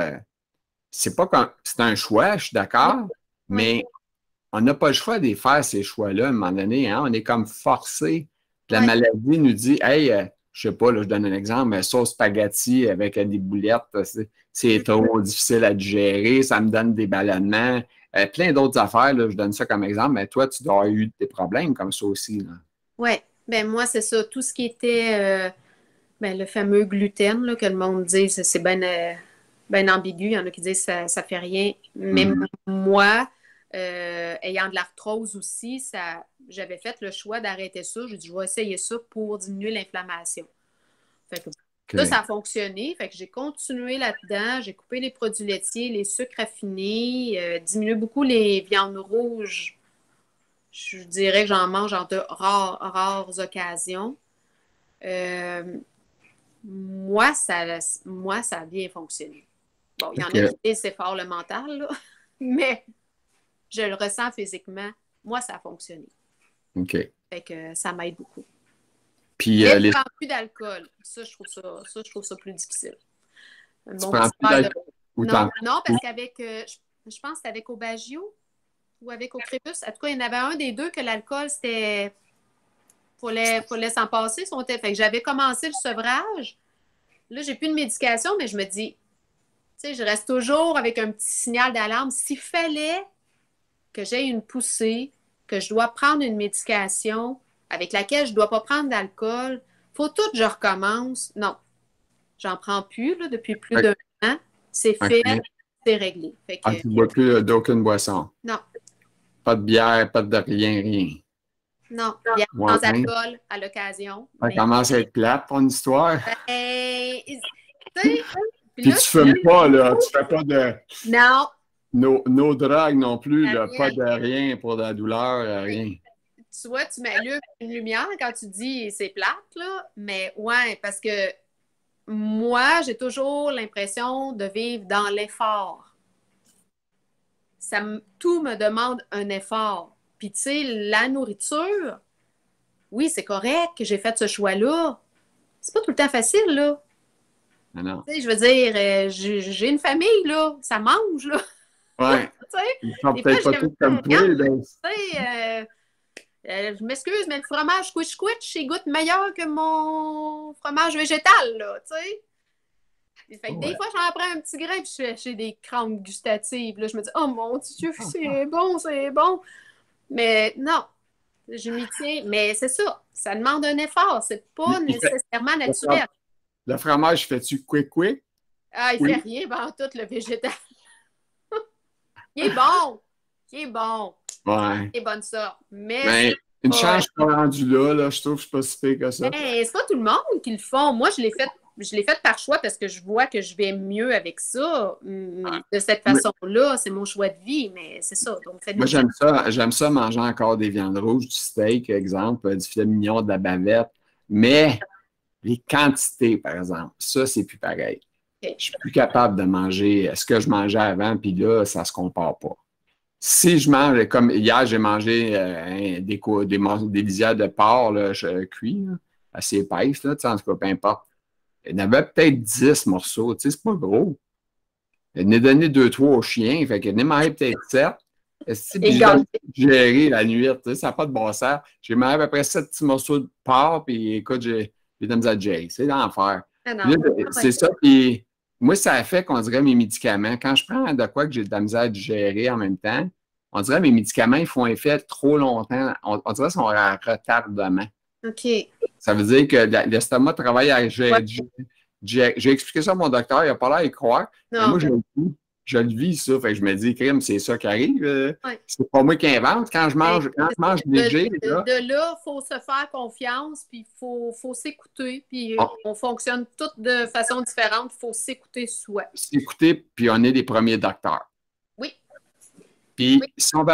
c'est pas comme. C'est un choix, je suis d'accord, mais on n'a pas le choix de faire ces choix-là à un moment donné. Hein? On est comme forcé. La maladie nous dit, hey, je sais pas, là, je donne un exemple, mais sauce spaghetti avec des boulettes, c'est trop difficile à digérer, ça me donne des ballonnements. Plein d'autres affaires, là, je donne ça comme exemple, mais toi, tu dois avoir eu des problèmes comme ça aussi. Oui, ben moi, c'est ça. Tout ce qui était le fameux gluten, là, que le monde dit, c'est bien ambigu. Il y en a qui disent que ça fait rien. Mais moi, ayant de l'arthrose aussi, j'avais fait le choix d'arrêter ça. J'ai dit, je vais essayer ça pour diminuer l'inflammation. Fait que ça a fonctionné. Fait que j'ai continué là-dedans. J'ai coupé les produits laitiers, les sucres raffinés, diminué beaucoup les viandes rouges. Je dirais que j'en mange en de rares occasions. Moi, ça a bien fonctionné. Bon, il y en a qui disent c'est fort le mental, là, mais je le ressens physiquement. Moi, ça a fonctionné. OK. Fait que ça m'aide beaucoup. Puis, je ne prends plus d'alcool. Ça, je trouve ça plus difficile. Tu prends plus d'alcool? Non, parce qu'avec, je pense que c'était avec Aubagio ou avec Ocrépus. En tout cas, il y en avait un des deux que l'alcool, c'était... Fallait s'en passer. Fait que j'avais commencé le sevrage. Là, j'ai plus de médication, mais je me dis, tu sais, je reste toujours avec un petit signal d'alarme. S'il fallait que j'aie une poussée, que je dois prendre une médication avec laquelle je ne dois pas prendre d'alcool, faut tout que je recommence. Non, j'en prends plus là, depuis plus d'un an. C'est fait, c'est réglé. Fait que, tu ne bois plus d'aucune boisson? Non. Pas de bière, pas de rien. Non, bière sans alcool à l'occasion. Ça commence à être plate, ton histoire. Puis tu ne fumes pas, là. Tu fais pas de... Non. No drogue non plus, là. Pas de rien pour de la douleur, rien. Tu vois, tu m'allumes une lumière quand tu dis c'est plate, là. Mais ouais, parce que moi, j'ai toujours l'impression de vivre dans l'effort. Tout me demande un effort. Puis, tu sais, la nourriture, oui, c'est correct que j'ai fait ce choix-là. C'est pas tout le temps facile, là. Non. Tu sais, je veux dire, j'ai une famille, là. Ça mange, là. Ouais. Ils sont peut-être pas tous comme toi. Je m'excuse, mais le fromage squish-squish, il goûte meilleur que mon fromage végétal, là, tu sais. Fait que des fois, j'en prends un petit grain et j'ai des crampes gustatives. Là, je me dis, oh mon Dieu, c'est bon, c'est bon. Mais non, je m'y tiens. Mais c'est ça, ça demande un effort. C'est pas nécessairement naturel. Le fromage, fais-tu quick? Ah, il fait rien, tout le végétal. Il est bon. Ouais. Il est bonne ça. Mais une chance pas rendue là, je trouve que je suis pas si pire que ça. C'est pas tout le monde qui le font. Moi, je l'ai fait par choix parce que je vois que je vais mieux avec ça. De cette façon-là, c'est mon choix de vie, mais c'est ça. Donc, moi, j'aime ça manger encore des viandes rouges, du steak, exemple, du filet mignon, de la bavette. Mais les quantités, par exemple, ça, c'est plus pareil. Okay. Je suis plus capable de manger ce que je mangeais avant, puis là, ça se compare pas. Si je mange, comme hier, j'ai mangé des lisières de porc cuits, assez épaisses, là, en tout cas, peu importe. Il y en avait peut-être 10 morceaux, tu sais, c'est pas gros. Il en a donné 2-3 aux chiens, fait qu'il en a mangé peut-être 7. Puis j'ai géré la nuit, tu sais, ça n'a pas de bon sens. J'ai mangé à peu près 7 petits morceaux de porc, puis écoute, j'ai de la misère à gérer. C'est l'enfer. C'est ça, puis moi, ça a fait qu'on dirait mes médicaments. Quand je prends de quoi que j'ai de la misère à digérer en même temps, on dirait que mes médicaments, ils font effet trop longtemps. On dirait qu'ils sont à retardement. OK. Ça veut dire que l'estomac travaille à J'ai expliqué ça à mon docteur, il n'a pas l'air d'y croire. Mais Non. moi, je le vis, ça. Fait que je me dis, crime, c'est ça qui arrive. Ouais. C'est pas moi qui invente. Quand je mange léger, là. De là, il faut se faire confiance, puis il faut s'écouter, puis Ah. on fonctionne toutes de façon différente. Il faut s'écouter soi. S'écouter, puis on est les premiers docteurs. Oui. Puis, Oui. si on veut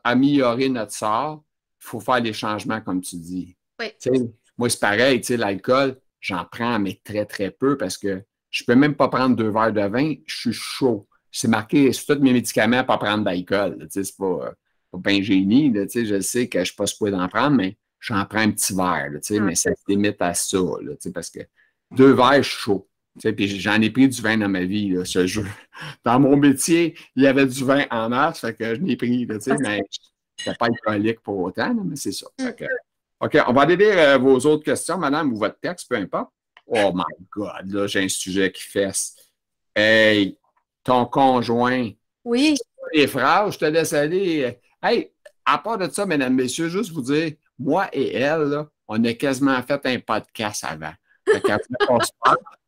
améliorer notre sort, il faut faire des changements, comme tu dis. Oui. Moi, c'est pareil, l'alcool, j'en prends, mais très, très peu, parce que je peux même pas prendre 2 verres de vin, je suis chaud. C'est marqué sur tous mes médicaments, pas prendre d'alcool. C'est pas bien génie. Là, je sais que je ne suis pas supposé d'en prendre, mais j'en prends un petit verre. Là, mais ça se limite à ça. Là, parce que 2 verres, je suis chaud. Puis j'en ai pris du vin dans ma vie, là, ce jeu. Dans mon métier, il y avait du vin en masse, fait que je l'ai pris, là, mais je n'étais pas alcoolique pour autant, là, mais c'est ça. Que, OK, on va aller lire vos autres questions, madame, ou votre texte, peu importe. Oh my God, là, j'ai un sujet qui fesse. Hey, ton conjoint. Oui. Les phrases, je te laisse aller. Hey, à part de ça, mesdames, messieurs, juste vous dire, moi et elle, là, on a quasiment fait un podcast avant.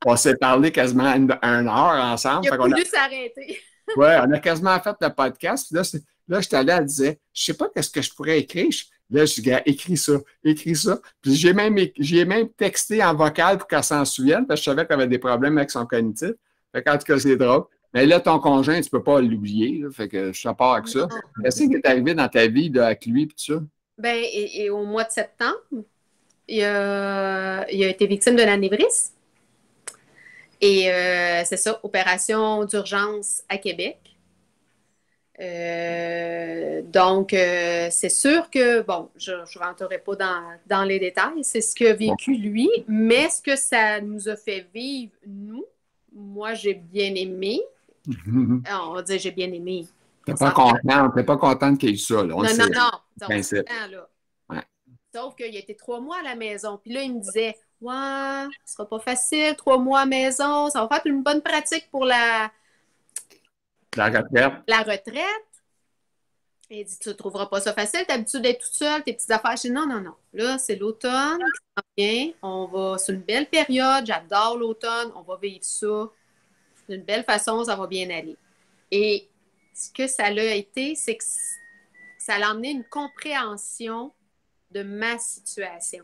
On s'est parlé quasiment 1 heure ensemble. Il a voulu s'arrêter. Oui, on a quasiment fait le podcast. Puis là, j'étais allé, elle disait, je sais pas qu'est-ce que je pourrais écrire. Là, je dis, écris ça, écris ça. Puis j'ai même texté en vocal pour qu'elle s'en souvienne, parce que je savais qu'elle avait des problèmes avec son cognitif. Fait qu'en tout cas, c'est drôle. Mais là, ton conjoint, tu peux pas l'oublier. Fait que je te pars avec ça. Qu'est-ce qui est arrivé dans ta vie là, avec lui et tout ça? Ben, et au mois de septembre, il a été victime de l'anévrisme. Et c'est ça, opération d'urgence à Québec. Donc, c'est sûr que, bon, je ne rentrerai pas dans les détails, c'est ce qu'a vécu lui, mais ce que ça nous a fait vivre, nous, moi, j'ai bien aimé. On va dire j'ai bien aimé. T'es pas contente qu'il y ait eu ça, là. Non. Ouais. Sauf qu'il a été 3 mois à la maison. Puis là, il me disait, ouais, ce sera pas facile, 3 mois à la maison, ça va faire une bonne pratique pour la retraite. Et il dit, tu ne trouveras pas ça facile, t'es habitué d'être toute seule, tes petites affaires. Je dis, non. Là, c'est l'automne qui s'en vient. C'est une belle période, j'adore l'automne, on va vivre ça. D'une belle façon, ça va bien aller. Et ce que ça l'a été, c'est que ça l'a amené une compréhension de ma situation.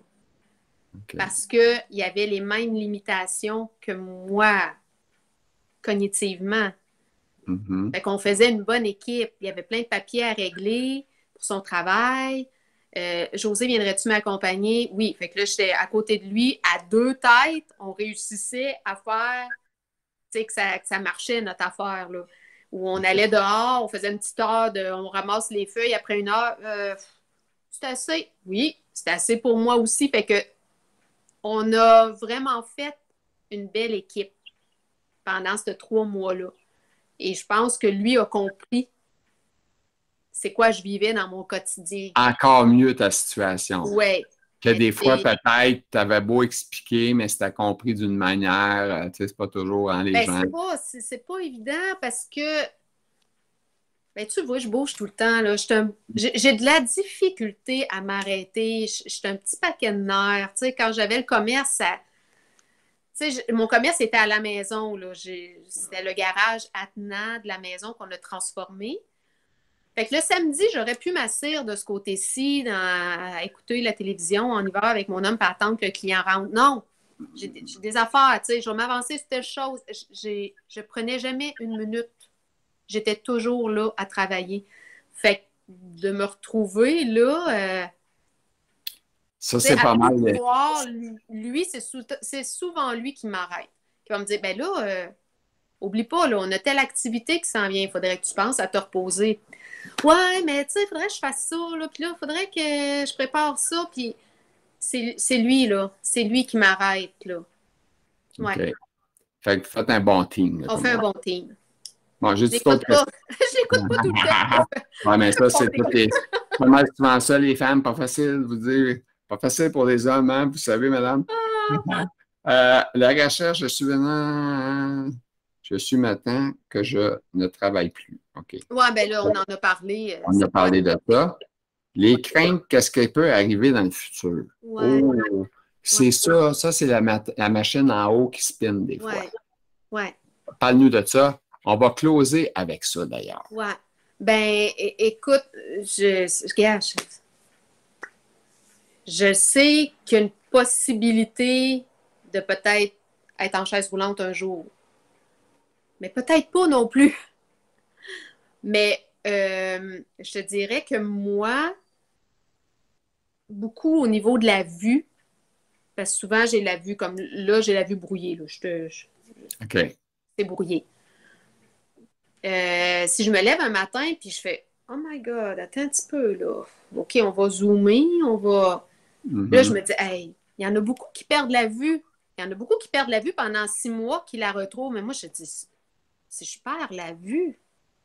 Okay. Parce qu'il y avait les mêmes limitations que moi, cognitivement. Fait qu'on faisait une bonne équipe. Il y avait plein de papiers à régler pour son travail. José, viendrais-tu m'accompagner? Oui. Fait que là, j'étais à côté de lui, à 2 têtes. On réussissait à faire, tu sais, que ça marchait, notre affaire, là. Où on allait dehors, on faisait une petite heure, on ramasse les feuilles après 1 heure. C'est assez? Oui, c'est assez pour moi aussi. Fait que on a vraiment fait une belle équipe pendant ces 3 mois-là. Et je pense que lui a compris c'est quoi je vivais dans mon quotidien. Encore mieux ta situation. Oui. Que des fois, peut-être, tu avais beau expliquer, mais c'était compris d'une manière, tu sais, c'est pas toujours les gens. C'est pas évident parce que, ben, tu vois, je bouge tout le temps, là. J'ai de la difficulté à m'arrêter. Je suis un petit paquet de nerfs. Tu sais, quand j'avais le commerce, mon commerce était à la maison, là. C'était le garage attenant de la maison qu'on a transformé. Fait que le samedi, j'aurais pu m'asseoir de ce côté-ci, à écouter la télévision en hiver avec mon homme pour attendre que le client rentre. Non, j'ai des affaires, tu sais, je vais m'avancer sur telle chose. Je prenais jamais 1 minute. J'étais toujours là à travailler. Fait que de me retrouver là... ça, c'est pas mal. Lui, c'est souvent lui qui m'arrête. Qui va me dire, ben là, oublie pas, là, on a telle activité qui s'en vient. Il faudrait que tu penses à te reposer. Ouais, mais tu sais, il faudrait que je fasse ça, là. Puis là, il faudrait que je prépare ça. Puis c'est lui, là. C'est lui qui m'arrête, là. Ouais. Okay. Fait que faites un bon team. Là, on fait un bon team. Bon, je l'écoute pas. Je l'écoute pas tout le temps. Ouais, mais ça, c'est pas mal souvent ça, les femmes. Pas facile, vous dire. Pas facile pour les hommes, hein, vous savez, madame. La recherche, je suis maintenant que je ne travaille plus. OK. Oui, bien là, on en a parlé. On a parlé de ça. Les craintes, qu'est-ce qui peut arriver dans le futur? Ouais. Oh, C'est ça, c'est la machine en haut qui spin des fois. Ouais. Parle-nous de ça. On va closer avec ça, d'ailleurs. Ouais. Ben, écoute, je sais qu'il y a une possibilité de peut-être être en chaise roulante un jour. Mais peut-être pas non plus. Mais je te dirais que moi, beaucoup au niveau de la vue, parce que souvent j'ai la vue comme là, j'ai la vue brouillée. Là. OK. C'est brouillé. Si je me lève un matin puis je fais Oh my God, attends un petit peu là. OK, on va zoomer, on va. Là, je me dis, hey, il y en a beaucoup qui perdent la vue. Il y en a beaucoup qui perdent la vue pendant 6 mois, qui la retrouvent. Mais moi, je dis, si je perds la vue,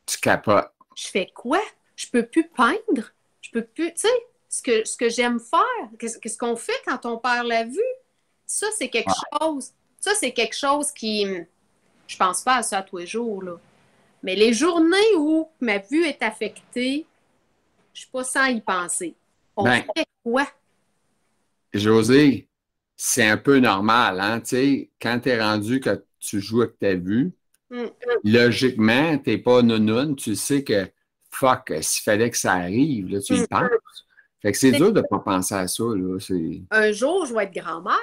tu capotes. Je fais quoi? Je peux plus peindre. Je peux plus, tu sais, ce que j'aime faire. Qu'est-ce qu'on fait quand on perd la vue? Ça, c'est quelque chose. Ça, c'est quelque chose qui. Je pense pas à ça tous les jours, là. Mais les journées où ma vue est affectée, je suis pas sans y penser. On fait quoi? José, c'est un peu normal, hein? Tu sais, quand tu es rendu que tu joues avec ta vue, logiquement, tu n'es pas nounoun, tu sais que fuck, s'il fallait que ça arrive, là, tu y penses. Fait que c'est dur de ne pas penser à ça, là. Un jour, je vais être grand-mère.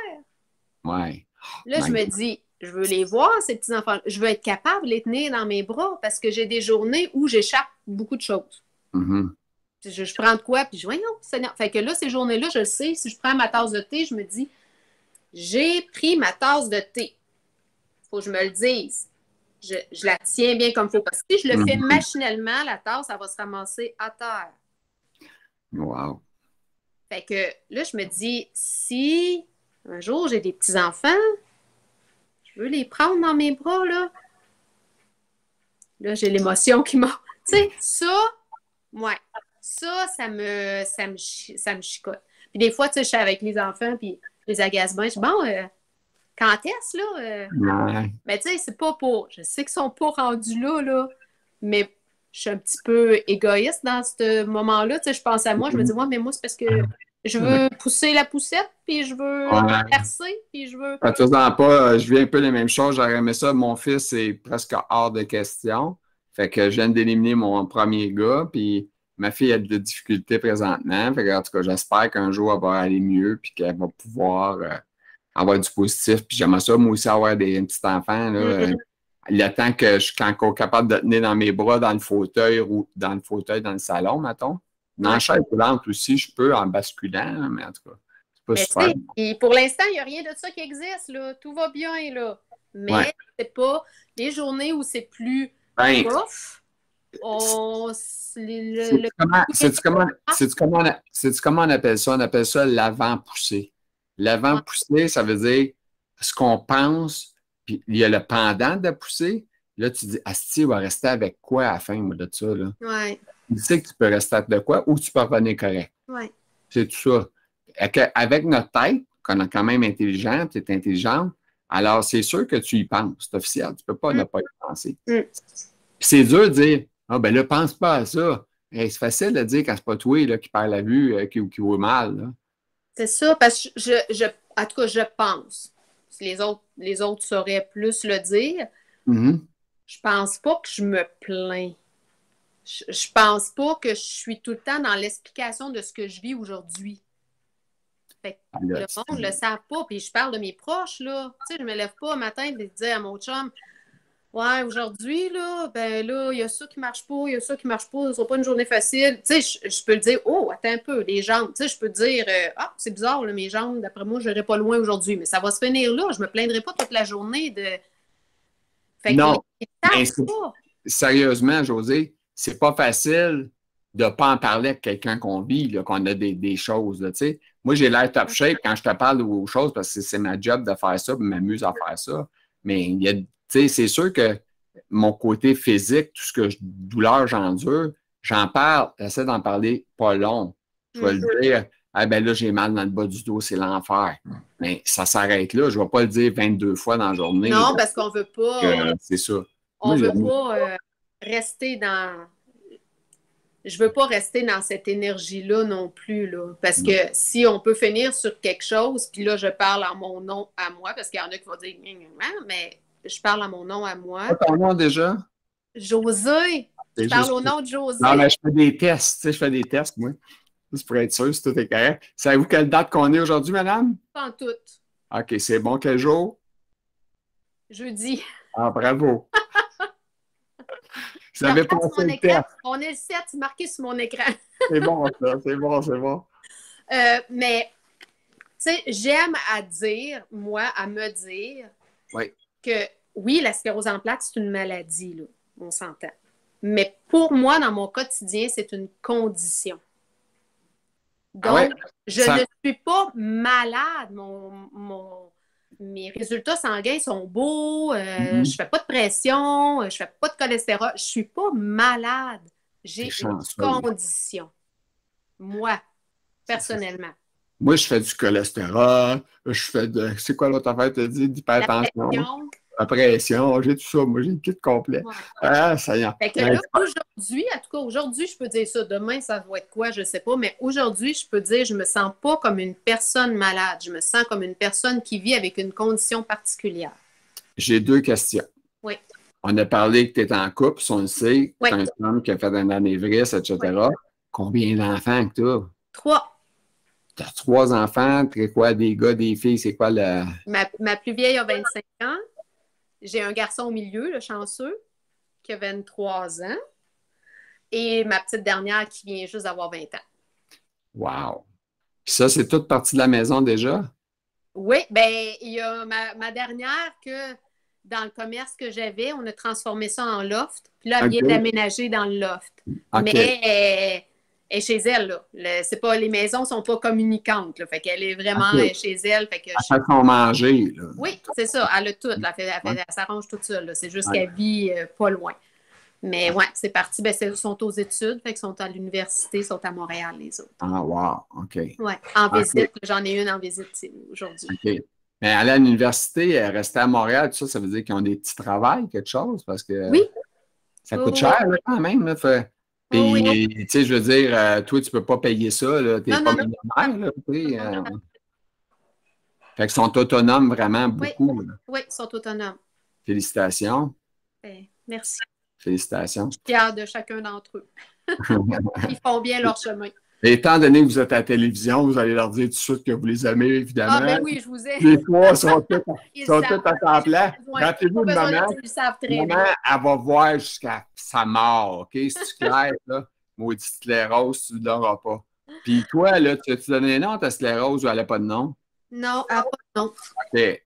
Ouais. Là, je me dis, je veux les voir, ces petits-enfants. Je veux être capable de les tenir dans mes bras parce que j'ai des journées où j'échappe beaucoup de choses. Je prends de quoi, puis je voyons, Seigneur. Fait que là, ces journées-là, je le sais, si je prends ma tasse de thé, je me dis, j'ai pris ma tasse de thé. Faut que je me le dise. Je la tiens bien comme il faut. Parce que si je le fais machinalement, la tasse, ça va se ramasser à terre. Wow. Fait que là, je me dis, si un jour j'ai des petits-enfants, je veux les prendre dans mes bras, là. Là, j'ai l'émotion qui m'a. Tu sais, ça, ouais. Ça me chicote. Puis des fois, tu sais, je suis avec les enfants, puis les agace bien. Je dis, bon, quand est-ce, là? Mais tu sais, c'est pas pour. Je sais qu'ils sont pas rendus là, mais je suis un petit peu égoïste dans ce moment-là. Tu sais, je pense à moi, je me dis, ouais, mais moi, c'est parce que je veux pousser la poussette, puis je veux percer, puis je veux. Fais-toi-en pas, je vis un peu les mêmes choses. J'aurais aimé ça. Mon fils, c'est presque hors de question. Fait que je viens d'éliminer mon premier gars, puis ma fille a de difficultés présentement. Fait que, en tout cas, j'espère qu'un jour, elle va aller mieux, puis qu'elle va pouvoir avoir du positif. Puis j'aimerais ça, moi aussi, avoir des petits enfants. Là, le temps que je suis encore capable de tenir dans mes bras, dans le fauteuil, ou dans le salon, mettons. Dans la chaise roulante aussi, je peux en basculant, mais en tout cas, c'est pas super. Et pour l'instant, il n'y a rien de ça qui existe, là. Tout va bien, là. Mais c'est pas les journées où c'est plus ouf. C'est-tu comment on appelle ça? On appelle ça l'avant-poussée. L'avant-poussée, ça veut dire ce qu'on pense, puis il y a le pendant de la poussée. Là, tu dis, Asti, il va rester avec quoi à la fin de ça? Là? Tu sais que tu peux rester avec de quoi ou tu peux revenir correct. C'est tout ça. Avec notre tête, qu'on est quand même intelligent, tu es intelligente, alors c'est sûr que tu y penses. C'est officiel, tu ne peux pas ne pas y penser. Puis c'est dur de dire, ah ben là, pense pas à ça. C'est facile de dire quand c'est pas toi là, qui perd la vue, qui voit mal. Là. C'est ça, parce que en tout cas, je pense. Les autres sauraient plus le dire. Je pense pas que je me plains. Je pense pas que je suis tout le temps dans l'explication de ce que je vis aujourd'hui. Fait que le monde ne le savent pas. Puis je parle de mes proches, là. Tu sais, je me lève pas un matin et je dis à mon chum, ouais, aujourd'hui, là, ben là, il y a ça qui marche pas, il y a ça qui marche pas, ce sera pas une journée facile. Tu sais, je peux le dire, oh, attends un peu, les jambes. Tu sais, je peux dire, ah, c'est bizarre, là, mes jambes, d'après moi, je n'irai pas loin aujourd'hui, mais ça va se finir là. Je me plaindrai pas toute la journée de. Fait que non, sérieusement, José, c'est pas facile de ne pas en parler avec quelqu'un qu'on vit, là, qu'on a des choses. Là, moi, j'ai l'air top shape quand je te parle aux choses parce que c'est ma job de faire ça, je m'amuse à faire ça. Mais il y a, c'est sûr que mon côté physique, tout ce que douleur j'endure, j'en parle, j'essaie d'en parler pas long. Je vais le dire, ah ben là, j'ai mal dans le bas du dos, c'est l'enfer. Mais ça s'arrête là. Je ne vais pas le dire 22 fois dans la journée. Non, parce qu'on ne veut pas. C'est ça. On ne veut pas rester dans. je veux pas rester dans cette énergie-là non plus, là. Parce que si on peut finir sur quelque chose, puis là, je parle en mon nom à moi, parce qu'il y en a qui vont dire, mais je parle en mon nom à moi. Pas ton nom déjà? José, je C'est parle juste... au nom de José. Non, mais je fais des tests, tu sais, je fais des tests, moi. Juste pour être sûr si tout est correct. Savez-vous quelle date qu'on est aujourd'hui, madame? Pas en tout. OK, c'est bon, quel jour? Jeudi. Ah, bravo. Vous avez passé le test. On est le 7, c'est marqué sur mon écran. C'est bon, ça, c'est bon, c'est bon. Mais, tu sais, j'aime à dire, moi, à me dire Oui. que oui, la sclérose en plaques, c'est une maladie, là, on s'entend. Mais pour moi, dans mon quotidien, c'est une condition. Donc, ouais, je ne suis pas malade. Mes résultats sanguins sont beaux, je fais pas de pression, je fais pas de cholestérol. Je suis pas malade. J'ai une condition. Moi, personnellement. Moi, je fais du cholestérol, je fais de... C'est quoi l'autre affaire, tu as dit? D'hypertension. La pression, j'ai tout ça. Moi, j'ai le kit complet. Ouais. Ah, ça y est. Fait que là, aujourd'hui, en tout cas, aujourd'hui, je peux dire ça. Demain, ça va être quoi, je ne sais pas. Mais aujourd'hui, je peux dire, je me sens pas comme une personne malade. Je me sens comme une personne qui vit avec une condition particulière. J'ai 2 questions. Oui. On a parlé que tu es en couple, si on le sait. Oui. Tu es un homme qui a fait un anévrisme, etc. Oui. Combien d'enfants que tu as? 3. Tu as 3 enfants, tu es quoi, des gars, des filles, c'est quoi le... Ma plus vieille a 25 ans. J'ai un garçon au milieu, le chanceux, qui a 23 ans. Et ma petite dernière qui vient juste d'avoir 20 ans. Wow! Puis ça, c'est toute partie de la maison déjà? Oui, bien, il y a ma dernière que dans le commerce que j'avais, on a transformé ça en loft. Puis là, elle vient d'aménager dans le loft. Okay. Mais elle est chez elle, là. C'est pas, les maisons ne sont pas communicantes, là. Fait qu'elle est vraiment chez elle. Fait que elle fait son manger, là. Oui, c'est ça. Elle a tout. Elle s'arrange toute seule, là. C'est juste qu'elle vit pas loin. Mais ouais, c'est parti. Ben, ils sont aux études, fait qu'ils sont à l'université, ils sont à Montréal, les autres. Ah, wow, OK. Oui, en visite. J'en ai une en visite aujourd'hui. OK. Mais aller à l'université, rester à Montréal, tout ça, ça veut dire qu'ils ont des petits travails, quelque chose, parce que ça coûte cher, là, quand même. Là, puis, tu sais, je veux dire, toi, tu ne peux pas payer ça, là. Tu n'es pas millionnaire, là. Fait qu'ils sont autonomes vraiment beaucoup. Oui, ils sont autonomes. Félicitations. Merci. Félicitations. Je suis fière de chacun d'entre eux. Ils font bien leur chemin. Et étant donné que vous êtes à la télévision, vous allez leur dire tout de suite que vous les aimez, évidemment. Ah, ben oui, je vous aime. Les 3 sont tous à temps plein. Rappelez-vous de maman. Maman, elle va voir jusqu'à sa mort, OK? Si tu claires, là, maudite sclérose, tu ne l'auras pas. Puis toi, là, tu as-tu donné un nom à ta sclérose ou elle n'a pas de nom? Non, elle n'a pas de nom. OK.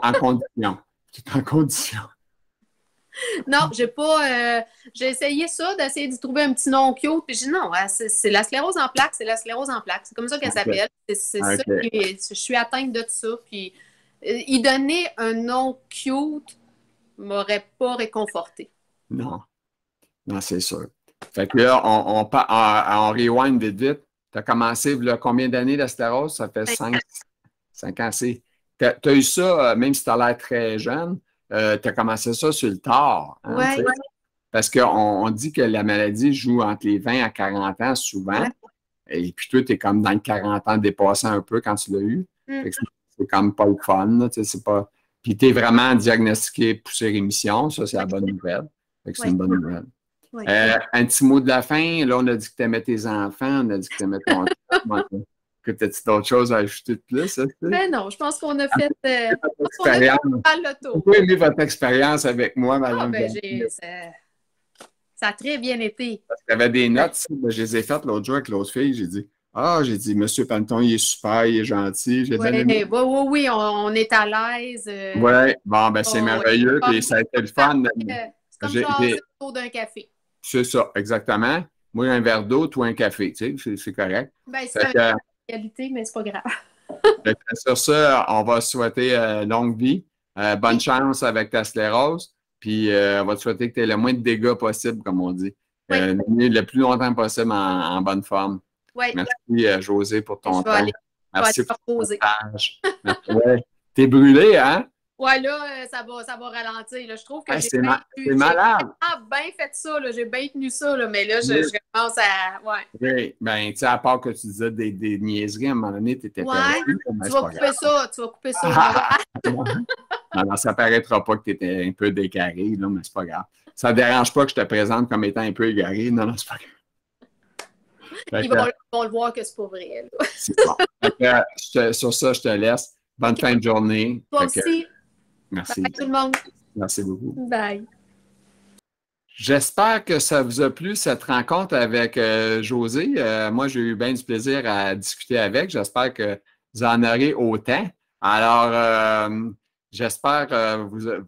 En condition. C'est en condition. Non, j'ai pas. J'ai essayé ça, d'essayer d'y trouver un petit nom cute. Puis j'ai dit non, c'est la sclérose en plaques, c'est la sclérose en plaques. C'est comme ça qu'elle s'appelle. C'est ça je suis atteinte de ça. Puis y donner un nom cute m'aurait pas réconforté. Non. Non, c'est sûr. Fait que là, on rewind vite, vite. Tu as commencé, là, combien d'années la sclérose? Ça fait 5 ans. Tu as eu ça, même si tu as l'air très jeune. Tu as commencé ça sur le tard. Hein, oui. Parce qu'on dit que la maladie joue entre les 20 à 40 ans souvent. Ouais. Et puis toi, tu es comme dans le 40 ans dépassé un peu quand tu l'as eu. C'est comme pas le fun. C'est pas... Puis tu es vraiment diagnostiqué poussé rémission. Ça, c'est la bonne nouvelle. C'est une bonne nouvelle. Oui. Un petit mot de la fin. Là, on a dit que tu aimais tes enfants. On a dit que tu aimais ton que t'as-tu d'autres choses à ajouter de plus? Ben non, je pense qu'on a fait le tour. Vous aimé votre expérience avec moi, Mme ça a très bien été. Parce qu'il y avait des notes, je les ai faites l'autre jour avec l'autre fille. J'ai dit, Monsieur Panton, il est super, il est gentil. Oui, on est à l'aise. Oui, bon, ben c'est merveilleux. Puis ça a été le fun. C'est comme jaser autour d'un café. C'est ça, exactement. Moi, un verre d'eau, toi, un café. Tu sais, c'est correct. Ben, c'est une réalité, mais c'est pas grave. Sur ça, on va souhaiter longue vie. Bonne chance avec ta sclérose. Puis, on va te souhaiter que tu aies le moins de dégâts possible, comme on dit. Le plus longtemps possible en bonne forme. Oui. Merci, José, pour ton temps. Merci pour ton partage. T'es brûlé, hein? Ouais, là, ça va ralentir. Là. Je trouve que Hey, j'ai c'est j'ai malade. vraiment bien fait ça. J'ai bien tenu ça. Là, mais là, Oui, je commence à. Ouais. oui. Ben, tu sais, à part que tu disais des niaiseries, à un moment donné, tu étais perdu, Ouais. mais Tu c'est vas pas couper grave. ça. Tu vas couper ça. On va... Non, non, ça paraîtra pas que tu étais un peu décarré, là, mais c'est pas grave. Ça ne dérange pas que je te présente comme étant un peu égaré. Non, non, c'est pas grave. Fait que, Ils vont le voir que c'est pas vrai. Là. c'est bon. Fait que, sur ça, je te laisse. Bonne OK. fin de journée. Toi Fait que, aussi. Bye merci. tout le monde. Merci beaucoup. Bye. J'espère que ça vous a plu, cette rencontre avec Josée. Moi, j'ai eu bien du plaisir à discuter avec. J'espère que vous en aurez autant. Alors, j'espère que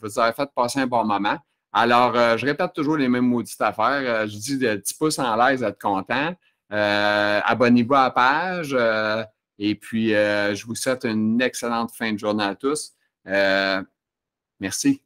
vous avez fait passer un bon moment. Alors, je répète toujours les mêmes maudites affaires. Je dis des petits pouces en l'air, vous êtes contents. Abonnez-vous à la page. Et puis, je vous souhaite une excellente fin de journée à tous. Merci.